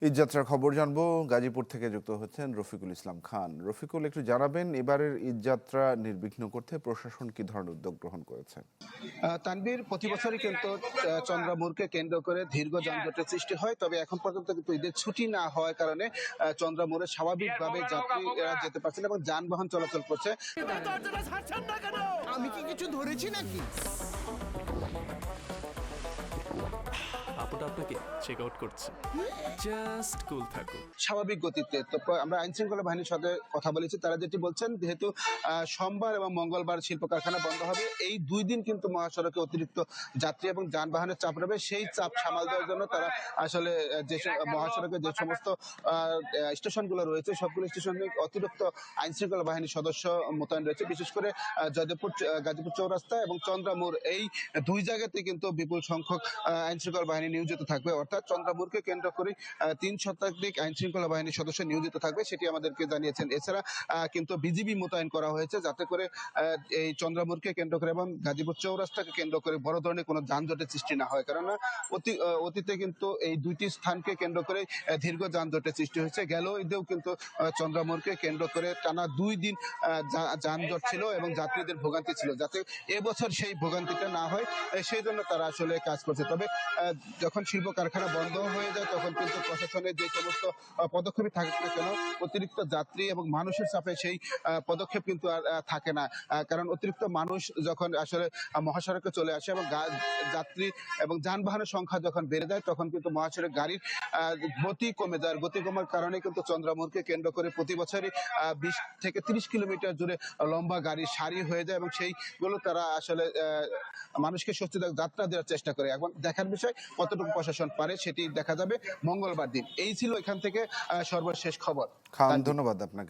ঈদযাত্রার খবর জানবো। গাজীপুর থেকে যুক্ত হচ্ছেন রফিকুল ইসলাম খান। রফিকুল, একটু জানাবেন এবারের ঈদযাত্রা নির্বিঘ্ন করতে প্রশাসন কি ধরনের উদ্যোগ গ্রহণ করেছে? তানভীর, প্রতি বছরই কিন্তু চন্দ্রামুরকে কেন্দ্র করে দীর্ঘ যানজটের সৃষ্টি হয়। তবে এখন পর্যন্ত কিন্তু ঈদের ছুটি না হওয়ার কারণে চন্দ্রামুরে স্বাভাবিকভাবে যাত্রীরা যেতে পারছেন এবং যানবাহন চলাচল করছে। আমি কি কিছু ধরেছি নাকি? আপুটা আপনাকে চেক আউট করছে। জাস্ট কুল থাকুন। স্বাভাবিক গতিতে তো আমরা আইন শৃঙ্খলা বাহিনীর সাথে কথা বলেছি, তারা যেটি বলছেন, যেহেতু সোমবার এবং মঙ্গলবার শিল্প কারখানা বন্ধ হবে, এই 2 দিন কিন্তু মহাসড়কে অতিরিক্ত যাত্রী এবং যানবাহনের চাপ রবে। সেই চাপ সামাল দেওয়ার জন্য তারা আসলে যে মহাসড়কে যে সমস্ত স্টেশনগুলো রয়েছে সবগুলো স্টেশনে অতিরিক্ত আইন শৃঙ্খলা বাহিনীর সদস্য মোতায়েন রয়েছে। বিশেষ করে গাজীপুর চৌরাস্তা এবং চন্দ্রামুর, এই 2 জায়গাতে কিন্তু বিপুল সংখ্যক আইন শৃঙ্খলা বাহিনী নিয়োজিত থাকবে। অর্থাৎ চন্দ্রামুরকে কেন্দ্র করে 3 শতাধিক আইন শৃঙ্খলা বাহিনীর সদস্য নিয়োজিত থাকবে, সেটি আমাদেরকে জানিয়েছেন। এছাড়া কিন্তু বিজিবি মোতায়েন করা হয়েছে, যাতে করে এই চন্দ্রামুরকে কেন্দ্র করে এবং গাজীপুর চৌরাস্তাকে কেন্দ্র করে বড় ধরনের কোনো যানজটের সৃষ্টি না হয়। কেননা অতীতে কিন্তু এই 2টি স্থানকে কেন্দ্র করে দীর্ঘ যানজটের সৃষ্টি হয়েছে। গেল ঈদেও কিন্তু চন্দ্রামুরকে কেন্দ্র করে টানা 2 দিন যানজট ছিল এবং যাত্রীদের ভোগান্তি ছিল। যাতে এবছর সেই ভোগান্তিটা না হয়, সেই জন্য তারা আসলে কাজ করছে। তবে যখন শিল্প কারখানা বন্ধ হয়ে যায় তখন কিন্তু প্রশাসনের যে সমস্ত পদক্ষেপই থাকুক না কেন, অতিরিক্ত যাত্রী এবং মানুষের চাপে সেই পদক্ষেপ কিন্তু আর থাকে না। কারণ অতিরিক্ত মানুষ যখন আসলে মহাসড়কে চলে আসে এবং যাত্রী এবং যানবাহনের সংখ্যা যখন বেড়ে যায়, তখন কিন্তু মহাসড়ক গাড়ির গতি কমে যায়। গতি কমার কারণে কিন্তু চন্দ্রামুরকে কেন্দ্র করে প্রতি বছরই 20 থেকে 30 কিলোমিটার জুড়ে লম্বা গাড়ির সারি হয়ে যায় এবং সেইগুলো তারা আসলে মানুষকে স্বস্তিদায়ক যাত্রা দেওয়ার চেষ্টা করে। এখন দেখার বিষয় কতটুকু প্রশাসন পারে, সেটি দেখা যাবে মঙ্গলবার দিন। এই ছিল এখান থেকে সর্বশেষ খবর। খান, ধন্যবাদ আপনাকে।